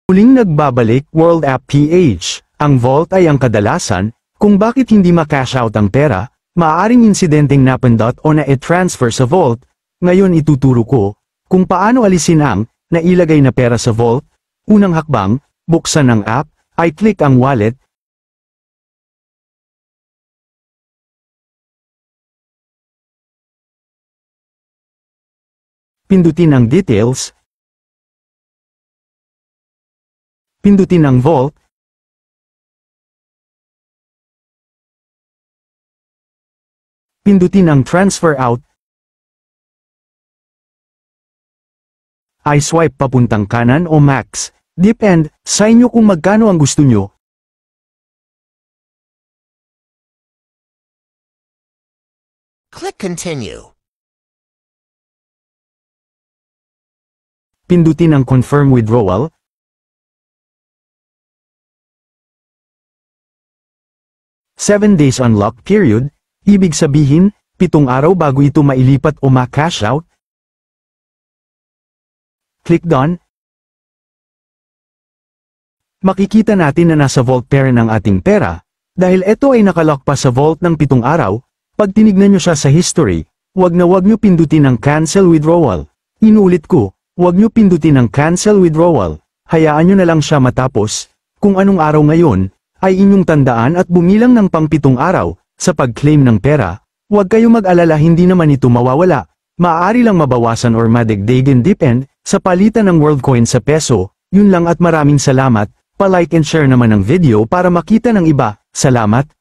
Muling nagbabalik World App PH. Ang vault ay ang kadalasan, kung bakit hindi ma-cash out ang pera, maaaring insidenteng napindot o na-transfer sa vault. Ngayon ituturo ko, kung paano alisin ang nailagay na pera sa vault. Unang hakbang, buksan ang app, ay click ang wallet. Pindutin ang details. Pindutin ang vault. Pindutin ang transfer out. I-swipe papuntang kanan o max. Depend sa inyo kung magkano ang gusto nyo. Click Continue. Pindutin ang confirm withdrawal. Seven days unlock period, ibig sabihin, 7 araw bago ito mailipat o ma-cash out. Click Done. Makikita natin na nasa vault pa rin ang ating pera, dahil ito ay nakalock pa sa vault ng 7 araw. Pag tinignan nyo siya sa history, wag nyo pindutin ang cancel withdrawal. Inuulit ko, wag nyo pindutin ang cancel withdrawal, hayaan nyo na lang siya matapos. Kung anong araw ngayon, ay inyong tandaan at bumilang ng pang 7 araw, sa pag-claim ng pera. Huwag kayo mag-alala, hindi naman ito mawawala. Maaari lang mabawasan or madagdagan depend sa palitan ng world coin sa peso. Yun lang at maraming salamat. Pa-like and share naman ang video para makita ng iba. Salamat,